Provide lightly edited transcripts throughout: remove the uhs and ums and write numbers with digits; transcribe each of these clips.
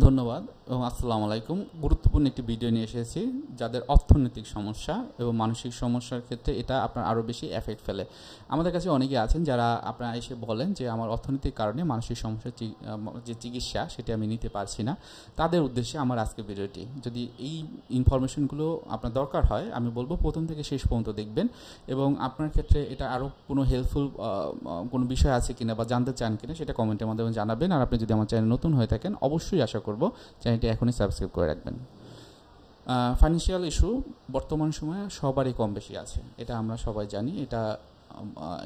ধন্যবাদ এবং আসসালামু আলাইকুম। গুরুত্বপূর্ণ একটি ভিডিও নিয়ে এসেছি যাদের অর্থনৈতিক সমস্যা এবং মানসিক সমস্যার ক্ষেত্রে এটা আপনার আরও বেশি এফেক্ট ফেলে। আমাদের কাছে অনেকে আছেন যারা আপনারা এসে বলেন যে আমার অর্থনৈতিক কারণে মানসিক সমস্যার যে চিকিৎসা সেটি আমি নিতে পারছি না। তাদের উদ্দেশ্যে আমার আজকের ভিডিওটি। যদি এই ইনফরমেশনগুলো আপনার দরকার হয় আমি বলবো প্রথম থেকে শেষ পর্যন্ত দেখবেন এবং আপনার ক্ষেত্রে এটা আরও কোনো হেল্পফুল কোনো বিষয় আছে কিনা বা জানতে চান কিনা সেটা কমেন্টের মাধ্যমে জানাবেন। আর আপনি যদি আমার চ্যানেল নতুন হয়ে থাকেন অবশ্যই আশা করব চ্যানেলটি এখনই সাবস্ক্রাইব করে রাখবেন। ফাইন্যান্সিয়াল ইস্যু বর্তমান সময়ে সবারই কম বেশি আছে, এটা আমরা সবাই জানি।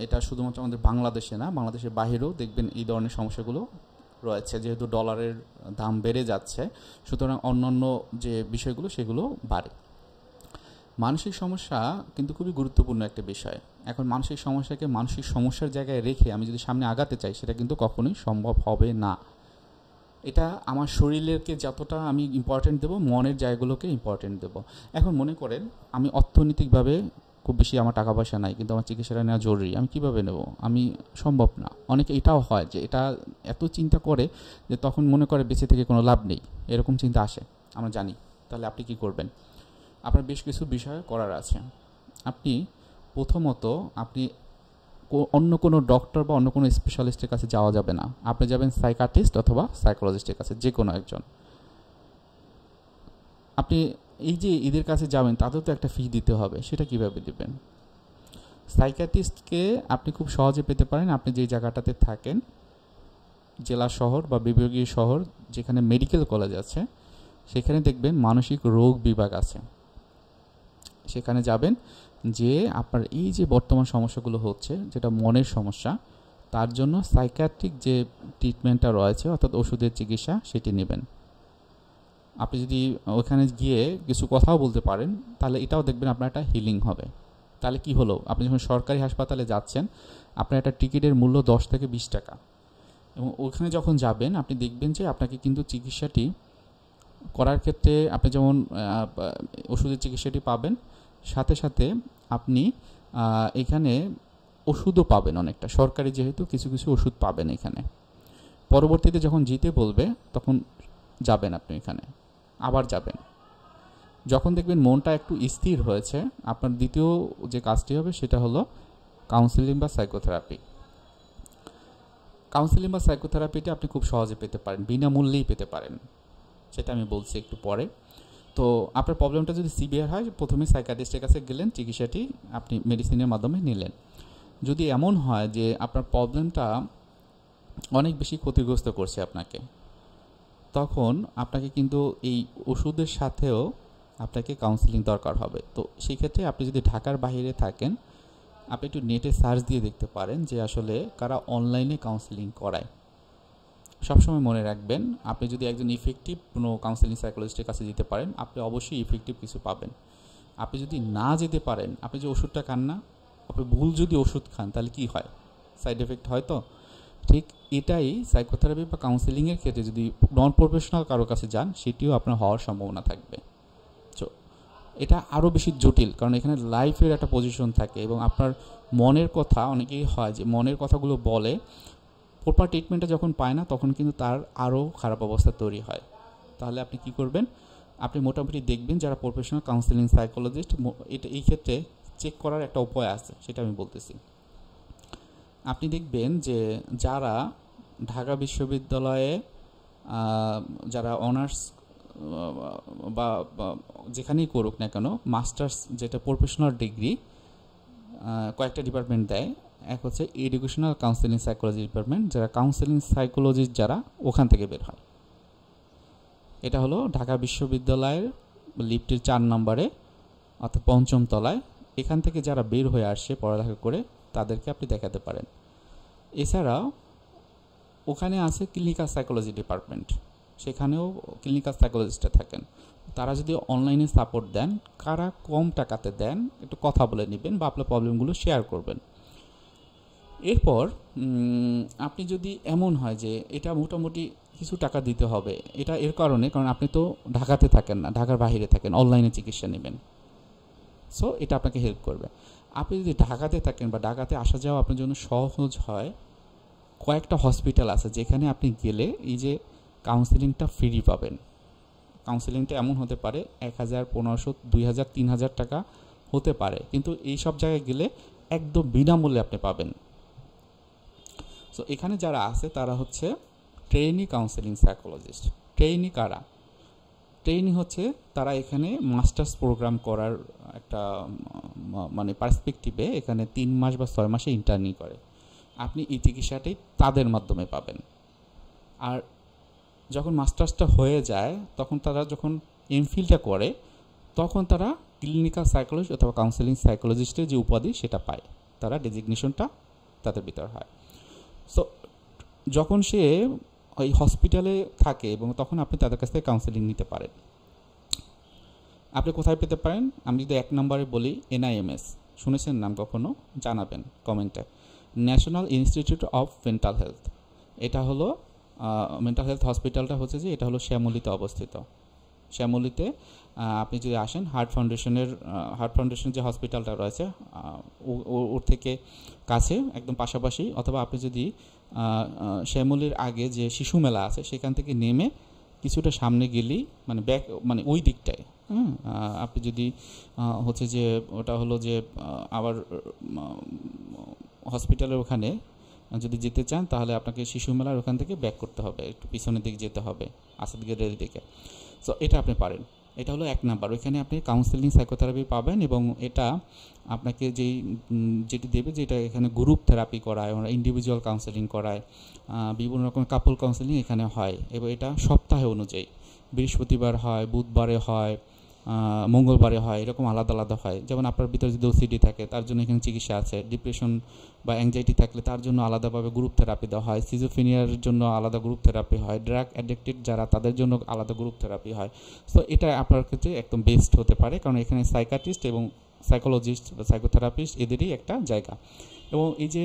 এটা শুধুমাত্র আমাদের বাংলাদেশে না, বাংলাদেশের বাইরেও দেখবেন এই ধরনের সমস্যাগুলো রয়েছে। যেহেতু ডলারের দাম বেড়ে যাচ্ছে, সুতরাং অন্যান্য যে বিষয়গুলো সেগুলো বাড়ে। মানসিক সমস্যা কিন্তু খুবই গুরুত্বপূর্ণ একটা বিষয়। এখন মানসিক সমস্যাকে মানসিক সমস্যার জায়গায় রেখে আমি যদি সামনে আগাতে চাই সেটা কিন্তু কখনোই সম্ভব হবে না। এটা আমার শরীরকে যতটা আমি ইম্পর্টেন্ট দেবো, মনের জায়গাগুলোকে ইম্পর্টেন্ট দেবো। এখন মনে করেন আমি অর্থনৈতিকভাবে খুব বেশি আমার টাকা পয়সা নাই, কিন্তু আমার চিকিৎসাটা নেওয়া জরুরি, আমি কিভাবে নেব? আমি সম্ভব না। অনেকে এটাও হয় যে এটা এত চিন্তা করে যে তখন মনে করে বেঁচে থেকে কোনো লাভ নেই, এরকম চিন্তা আসে, আমরা জানি। তাহলে আপনি কি করবেন? আপনার বেশ কিছু বিষয় করার আছে। আপনি প্রথমত আপনি অন্য কোনো ডক্টর বা অন্য কোনো স্পেশালিস্টের কাছে যাওয়া যাবে না। আপনি যাবেন সাইকাট্রিস্ট অথবা সাইকোলজিস্টের কাছে, যে কোনো একজন। আপনি এই যে এদের কাছে যাবেন তাদের তো একটা ফি দিতে হবে, সেটা কিভাবে দিবেন? সাইকাট্রিস্টকে আপনি খুব সহজে পেতে পারেন আপনি যে জায়গাটাতে থাকেন, জেলা শহর বা বিভাগীয় শহর যেখানে মেডিকেল কলেজ আছে, সেখানে দেখবেন মানসিক রোগ বিভাগ আছে। সেখানে যাবেন, যে আপনার এই যে বর্তমান সমস্যাগুলো হচ্ছে, যেটা মনের সমস্যা, তার জন্য সাইকিয়াট্রিক যে ট্রিটমেন্টটা রয়েছে অর্থাৎ ওষুধের চিকিৎসা সেটি নেবেন। আপনি যদি ওখানে গিয়ে কিছু কথাও বলতে পারেন তাহলে এটাও দেখবেন আপনার একটা হিলিং হবে। তাহলে কি হলো, আপনি যখন সরকারি হাসপাতালে যাচ্ছেন আপনার একটা টিকিটের মূল্য 10 থেকে 20 টাকা, এবং ওখানে যখন যাবেন আপনি দেখবেন যে আপনাকে কিন্তু চিকিৎসাটি করার ক্ষেত্রে আপনি যেমন ওষুধের চিকিৎসাটি পাবেন, সাথে সাথে আপনি এখানে ওষুধও পাবেন অনেকটা, সরকারি যেহেতু কিছু কিছু ওষুধ পাবেন এখানে। পরবর্তীতে যখন যেতে বলবে তখন যাবেন আপনি এখানে, আবার যাবেন। যখন দেখবেন মনটা একটু স্থির হয়েছে, আপনার দ্বিতীয় যে কাজটি হবে সেটা হলো কাউন্সেলিং বা সাইকোথেরাপি। কাউন্সেলিং বা সাইকোথেরাপিটা আপনি খুব সহজে পেতে পারেন, বিনামূল্যেই পেতে পারেন, সেটা আমি বলছি একটু পরে। তো আপনার প্রবলেমটা যদি সিভিয়ার হয় প্রথমে সাইকিয়াট্রিস্টের কাছে গেলেন, চিকিৎসাটি আপনি মেডিসিনের মাধ্যমে নিলেন। যদি এমন হয় যে আপনার প্রবলেমটা অনেক বেশি ক্ষতিগ্রস্ত করছে আপনাকে, তখন আপনাকে কিন্তু এই ওষুধের সাথেও আপনাকে কাউন্সেলিং দরকার হবে। তো সেই ক্ষেত্রে আপনি যদি ঢাকার বাইরে থাকেন আপনি একটু নেটে সার্চ দিয়ে দেখতে পারেন যে আসলে কারা অনলাইনে কাউন্সেলিং করায়। সবসময় মনে রাখবেন, আপনি যদি একজন ইফেক্টিভ কোনো কাউন্সেলিং সাইকোলজিস্টের কাছে যেতে পারেন আপনি অবশ্যই ইফেক্টিভ কিছু পাবেন। আপনি যদি না যেতে পারেন, আপনি যে ওষুধটা খান না, আপনি ভুল যদি ওষুধ খান তাহলে কি হয়? সাইড এফেক্ট হয়। তো ঠিক এটাই সাইকোথেরাপি বা কাউন্সেলিংয়ের ক্ষেত্রে যদি নন প্রফেশনাল কারো কাছে যান সেটিও আপনার হওয়ার সম্ভাবনা থাকবে। তো এটা আরও বেশি জটিল, কারণ এখানে লাইফের একটা পজিশন থাকে এবং আপনার মনের কথা, অনেকেই হয় যে মনের কথাগুলো বলে, প্রপার ট্রিটমেন্টটা যখন পায় না তখন কিন্তু তার আরও খারাপ অবস্থা তৈরি হয়। তাহলে আপনি কি করবেন? আপনি মোটামুটি দেখবেন যারা প্রফেশনাল কাউন্সেলিং সাইকোলজিস্ট, এটা এই ক্ষেত্রে চেক করার একটা উপায় আছে, সেটা আমি বলতেছি। আপনি দেখবেন যে যারা ঢাকা বিশ্ববিদ্যালয়ে যারা অনার্স বা যেখানেই করুক না কেন মাস্টার্স, যেটা প্রফেশনাল ডিগ্রি, কয়েকটা ডিপার্টমেন্ট দেয়। এক হচ্ছে এডুকেশনাল কাউন্সেলিং সাইকোলজি ডিপার্টমেন্ট, যারা কাউন্সেলিং সাইকোলজিস্ট যারা ওখান থেকে বের হয়। এটা হলো ঢাকা বিশ্ববিদ্যালয়ের লিফটের 4 নম্বরে অর্থাৎ 5ম তলায়। এখান থেকে যারা বের হয়ে আসছে পড়ালেখা করে তাদেরকে আপনি দেখাতে পারেন। এছাড়াও ওখানে আছে ক্লিনিক্যাল সাইকোলজি ডিপার্টমেন্ট, সেখানেও ক্লিনিক্যাল সাইকোলজিস্টরা থাকেন। তারা যদি অনলাইনে সাপোর্ট দেন, কারা কম টাকাতে দেন একটু কথা বলে নেবেন বা আপনার প্রবলেমগুলো শেয়ার করবেন। এরপর আপনি যদি এমন হয় যে এটা মোটামুটি কিছু টাকা দিতে হবে, এটা এর কারণে কারণ আপনি তো ঢাকাতে থাকেন না, ঢাকার বাইরে থাকেন, অনলাইনে চিকিৎসা নেবেন, সো এটা আপনাকে হেল্প করবে। আপনি যদি ঢাকাতে থাকেন বা ঢাকাতে আসা যাওয়া আপনার জন্য সহজ হয়, কয়েকটা হসপিটাল আছে যেখানে আপনি গেলে এই যে কাউন্সেলিংটা ফ্রি পাবেন। কাউন্সেলিংটা এমন হতে পারে 1000, 1500, 2000, 3000 টাকা হতে পারে, কিন্তু এই সব জায়গায় গেলে একদম বিনামূল্যে আপনি পাবেন। সো এখানে যারা আছে তারা হচ্ছে ট্রেইনি কাউন্সেলিং সাইকোলজিস্ট। ট্রেইনি কারা? ট্রেইনি হচ্ছে তারা এখানে মাস্টার্স প্রোগ্রাম করার একটা মানে পার্সপেক্টিভে এখানে 3 মাস বা 6 মাসে ইন্টার্নি করে। আপনি এই চিকিৎসাটাই তাদের মাধ্যমে পাবেন। আর যখন মাস্টার্সটা হয়ে যায় তখন তারা যখন এমফিলটা করে তখন তারা ক্লিনিক্যাল সাইকোলজিস্ট অথবা কাউন্সেলিং সাইকোলজিস্টের যে উপাধি সেটা পায়, তারা ডেজিগনেশনটা তাদের ভিতরে হয়। সো যখন সে ওই হসপিটালে থাকে এবং তখন আপনি তাদের কাছ থেকে কাউন্সেলিং নিতে পারেন। আপনি কোথায় পেতে পারেন? আমি যদি 1 নম্বরে বলি NIMS, শুনেছেন নাম কখনো? জানাবেন কমেন্টে। National institute of mental health. এটা হলো মেন্টাল হেলথ হসপিটালটা হচ্ছে যে এটা হলো শ্যামলীতে অবস্থিত। শ্যামলীতে আপনি যদি আসেন হার্ট ফাউন্ডেশন যে হসপিটালটা রয়েছে ওর থেকে কাছে একদম পাশাপাশি, অথবা আপনি যদি শ্যামলীর আগে যে শিশু মেলা আছে সেখান থেকে নেমে কিছুটা সামনে গেলেই মানে মানে ওই দিকটায়, আপনি যদি হচ্ছে যে ওটা হলো যে আবার হসপিটালের ওখানে যদি যেতে চান তাহলে আপনাকে শিশু মেলার ওখান থেকে ব্যাক করতে হবে, একটু পিছনের দিকে যেতে হবে আসাদ গেটের দিকে। সো এটা আপনি পারেন। এটা হলো 1 নাম্বার। ওইখানে আপনি কাউন্সেলিং সাইকোথেরাপি পাবেন এবং এটা আপনাকে যেটি দেবে যে এটা এখানে গ্রুপ থেরাপি করায়, ওরা ইন্ডিভিজুয়াল কাউন্সেলিং করায়, বিভিন্ন রকম কাপল কাউন্সেলিং এখানে হয় এবং এটা সপ্তাহে অনুযায়ী বৃহস্পতিবার হয়, বুধবারে হয়, মঙ্গলবারে হয়, এরকম আলাদা আলাদা হয়। যেমন আপনার ভিতরে যদি OCD থাকে তার জন্য এখানে চিকিৎসা আছে, ডিপ্রেশন বা অ্যাংজাইটি থাকলে তার জন্য আলাদাভাবে গ্রুপ থেরাপি দেওয়া হয়, সিজোফ্রেনিয়ার জন্য আলাদা গ্রুপ থেরাপি হয়, ড্রাগ অ্যাডিক্টেড যারা তাদের জন্য আলাদা গ্রুপ থেরাপি হয়। সো এটা আপনার ক্ষেত্রে একদম বেস্ট হতে পারে, কারণ এখানে সাইকাট্রিস্ট এবং সাইকোলজিস্ট বা সাইকোথেরাপিস্ট এদেরই একটা জায়গা। এবং এই যে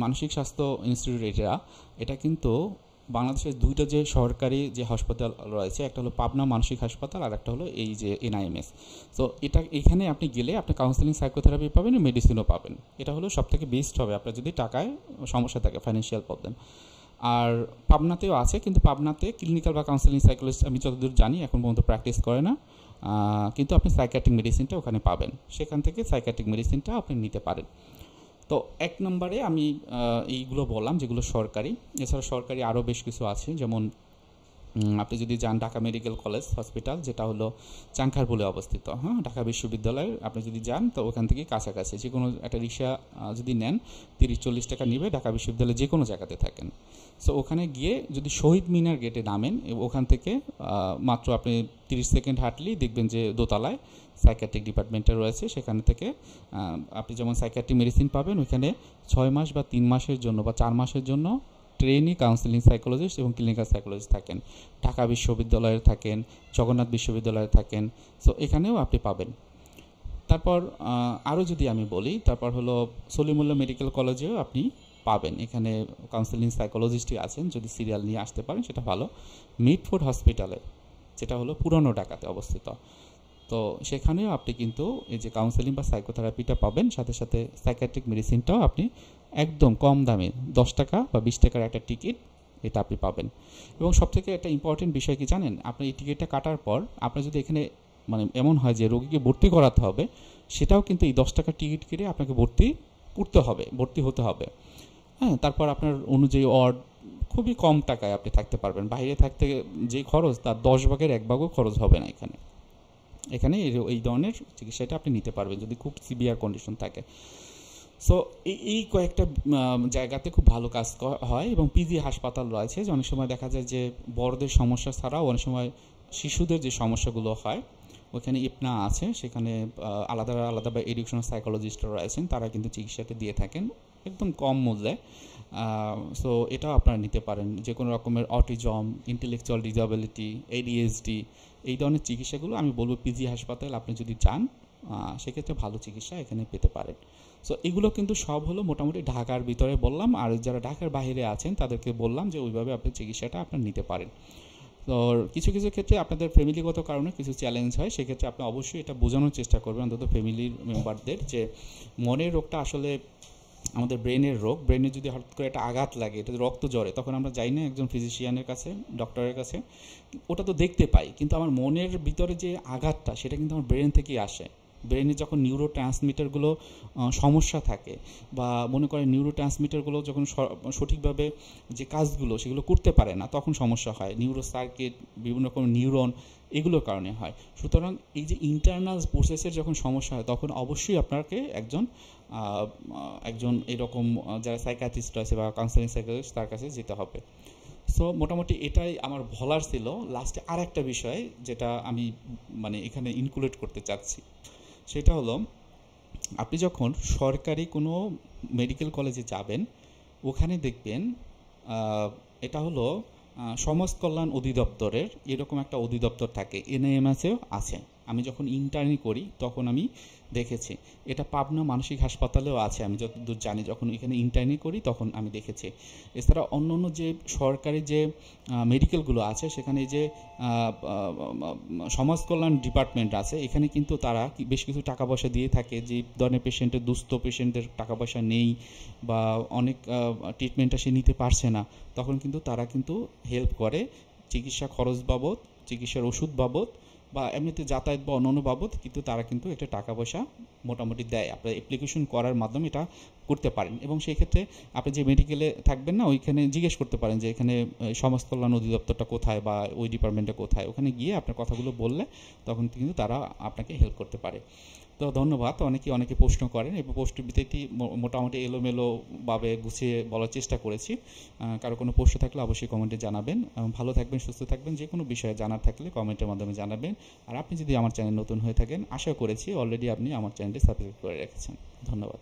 মানসিক স্বাস্থ্য ইনস্টিটিউট এটা কিন্তু বাংলাদেশের 2টা যে সরকারি যে হাসপাতাল রয়েছে, একটা হলো পাবনা মানসিক হাসপাতাল আর একটা হলো এই যে NIMS। সো এখানে আপনি গেলে আপনি কাউন্সেলিং সাইকোথেরাপি পাবেন, মেডিসিনও পাবেন। এটা হলো সবথেকে বেস্ট হবে আপনার যদি টাকায় সমস্যা থাকে, ফাইন্যান্সিয়াল প্রবলেম। আর পাবনাতেও আছে, কিন্তু পাবনাতে ক্লিনিক্যাল বা কাউন্সেলিং সাইকোলজিস্ট আমি যতদূর জানি এখন পর্যন্ত প্র্যাকটিস করে না, কিন্তু আপনি সাইকিয়াট্রিক মেডিসিনটা ওখানে পাবেন, সেখান থেকে সাইকিয়াট্রিক মেডিসিনটা আপনি নিতে পারেন। তো 1 নম্বরে আমি এইগুলো বললাম যেগুলো সরকারি। এছাড়া সরকারি আরও বেশ কিছু আছে, যেমন আপনি যদি যান ঢাকা মেডিকেল কলেজ হসপিটাল, যেটা হলো চাংখারপুলে অবস্থিত, ঢাকা বিশ্ববিদ্যালয়ের, আপনি যদি যান তো ওখান থেকে কাছাকাছি যে কোনো একটা রিক্সা যদি নেন 30-40 টাকা নেবে, ঢাকা বিশ্ববিদ্যালয়ে যে কোনো জায়গাতে থাকেন। সো ওখানে গিয়ে যদি শহীদ মিনার গেটে নামেন, ওখান থেকে মাত্র আপনি 30 সেকেন্ড হাঁটলেই দেখবেন যে দোতলায় সাইকিয়াট্রিক ডিপার্টমেন্টে রয়েছে। সেখান থেকে আপনি যেমন সাইকিয়াট্রিক মেডিসিন পাবেন, ওইখানে 6 মাস বা 3 মাসের জন্য বা 4 মাসের জন্য ট্রেনি কাউন্সেলিং সাইকোলজিস্ট এবং ক্লিনিক্যাল সাইকোলজিস্ট থাকেন। ঢাকা বিশ্ববিদ্যালয়ে থাকেন, জগন্নাথ বিশ্ববিদ্যালয়ে থাকেন, সো এখানেও আপনি পাবেন। তারপর আরও যদি আমি বলি, তারপর হলো সলিমুল্লাহ মেডিকেল কলেজেও আপনি পাবেন, এখানে কাউন্সেলিং সাইকোলজিস্টই আছেন, যদি সিরিয়াল নিয়ে আসতে পারেন সেটা ভালো। মিডফোর্ড হসপিটালে, যেটা হলো পুরানো ঢাকাতে অবস্থিত, তো সেখানেও আপনি কিন্তু এই যে কাউন্সেলিং বা সাইকোথেরাপিটা পাবেন, সাথে সাথে সাইকিয়াট্রিক মেডিসিনটাও আপনি একদম কম দামে 10 টাকা বা 20 টাকার একটা টিকিট এটা আপনি পাবেন। এবং সবথেকে একটা ইম্পর্টেন্ট বিষয় কি জানেন, আপনি এই টিকিটটা কাটার পর আপনার যদি এখানে মানে এমন হয় যে রোগীকে ভর্তি করাতে হবে, সেটাও কিন্তু এই 10 টাকার টিকিট কেটে আপনাকে ভর্তি হতে হবে। তারপর আপনার অনুযায়ী খুবই কম টাকায় আপনি থাকতে পারবেন। বাইরে থাকতে যে খরচ তার 10 ভাগের 1 ভাগও খরচ হবে না এখানে এই ধরনের চিকিৎসাটা আপনি নিতে পারবেন যদি খুব সিভিয়ার কন্ডিশন থাকে। সো এই কয়েকটা জায়গাতে খুব ভালো কাজ হয়। এবং পিজি হাসপাতাল রয়েছে, যে অনেক সময় দেখা যায় যে বড়দের সমস্যা ছাড়াও অনেক সময় শিশুদের যে সমস্যাগুলো হয়, ওখানে ইপনা আছে, সেখানে আলাদা আলাদা বা এডুকেশনাল সাইকোলজিস্টরা রয়েছেন, তারা কিন্তু চিকিৎসাটা দিয়ে থাকেন একদম কম মূল্যে। সো এটাও আপনারা নিতে পারেন। যে কোনো রকমের অটিজম, ইন্টেলেকচুয়াল ডিসএবিলিটি, ADHD, এই ধরনের চিকিৎসাগুলো আমি বলবো পিজি হাসপাতাল আপনি যদি যান সেক্ষেত্রে ভালো চিকিৎসা এখানে পেতে পারেন। সো এগুলো কিন্তু সব হলো মোটামুটি ঢাকার ভিতরে বললাম, আর যারা ঢাকার বাইরে আছেন তাদেরকে বললাম যে ওইভাবে আপনি চিকিৎসাটা আপনার নিতে পারেন। তো কিছু কিছু ক্ষেত্রে আপনাদের ফ্যামিলিগত কারণে কিছু চ্যালেঞ্জ হয়, সেক্ষেত্রে আপনি অবশ্যই এটা বোঝানোর চেষ্টা করবেন অন্তত ফ্যামিলির মেম্বারদের, যে মনের রোগটা আসলে আমাদের ব্রেনের রোগ, ব্রেনে যদি হঠাৎ করে একটা আঘাত লাগে, এটা রক্ত জ্বরে, তখন আমরা যাই না একজন ফিজিশিয়ানের কাছে, ডক্টরের কাছে, ওটা তো দেখতে পাই, কিন্তু আমার মনের ভিতরে যে আঘাতটা সেটা কিন্তু আমার ব্রেন থেকেই আসে। ব্রেনে যখন নিউরো ট্রান্সমিটারগুলো সমস্যা থাকে, বা মনে করেন নিউরো ট্রান্সমিটারগুলো যখন সঠিকভাবে যে কাজগুলো সেগুলো করতে পারে না, তখন সমস্যা হয়। নিউরো সার্কিট, বিভিন্ন রকম নিউরন, এগুলোর কারণে হয়। সুতরাং এই যে ইন্টারনাল প্রসেসের যখন সমস্যা হয়, তখন অবশ্যই আপনাকে একজন এরকম যারা সাইকিয়াট্রিস্ট আছে বা কাউন্সেলিং সাইকিয়াট্রিস্ট, তার কাছে যেতে হবে। সো মোটামুটি এটাই আমার বলার ছিল। লাস্টে আর একটা বিষয় যেটা আমি মানে এখানে ইনক্লুড করতে চাচ্ছি, সেটা হলো আপনি যখন সরকারি কোনো মেডিকেল কলেজে যাবেন, ওখানে দেখবেন এটা হলো সমাজ কল্যাণ অধিদপ্তরের এরকম একটা অধিদপ্তর থাকে, এনএএমএসেও আছে। আমি যখন ইন্টার্নি করি তখন আমি দেখেছি, এটা পাবনা মানসিক হাসপাতালেও আছে আমি যতদূর জানি, যখন এখানে ইন্টার্নি করি তখন আমি দেখেছি। এছাড়া অন্য অন্য যে সরকারি যে মেডিকেলগুলো আছে, সেখানে যে সমাজ কল্যাণ ডিপার্টমেন্ট আছে, এখানে কিন্তু তারা বেশ কিছু টাকা পয়সা দিয়ে থাকে, যে ধরনের পেশেন্টের, দুস্থ পেশেন্টের টাকা পয়সা নেই বা অনেক ট্রিটমেন্টটা সে নিতে পারছে না, তখন কিন্তু তারা কিন্তু হেল্প করে চিকিৎসা খরচ বাবদ, চিকিৎসার ওষুধ বাবদ, বা এমনিতে যাতায়াত বা অন্যান্য বাবদ, কিন্তু তারা কিন্তু একটা টাকা পয়সা মোটামুটি দেয়। আপনার অ্যাপ্লিকেশন করার মাধ্যমে এটা করতে পারেন, এবং সেই ক্ষেত্রে আপনি যে মেডিকেলে থাকবেন না, ওইখানে জিজ্ঞেস করতে পারেন যে এখানে সমাজ কল্যাণ অধিদপ্তরটা কোথায় বা ওই ডিপার্টমেন্টটা কোথায়। ওখানে গিয়ে আপনার কথাগুলো বললে তখন কিন্তু তারা আপনাকে হেল্প করতে পারে। তো ধন্যবাদ। অনেকে প্রশ্ন করেন, এই প্রশ্নের ভিত্তিতে মোটামুটি এলোমেলোভাবে গুছিয়ে বলার চেষ্টা করেছি। কারো কোনো প্রশ্ন থাকলে অবশ্যই কমেন্টে জানাবেন। ভালো থাকবেন, সুস্থ থাকবেন। যে কোনো বিষয়ে জানার থাকলে কমেন্টের মাধ্যমে জানাবেন। আর আপনি যদি আমার চ্যানেল নতুন হয়ে থাকেন, আশা করেছি অলরেডি আপনি আমার চ্যানেলটি সাবস্ক্রাইব করে রেখেছেন। ধন্যবাদ।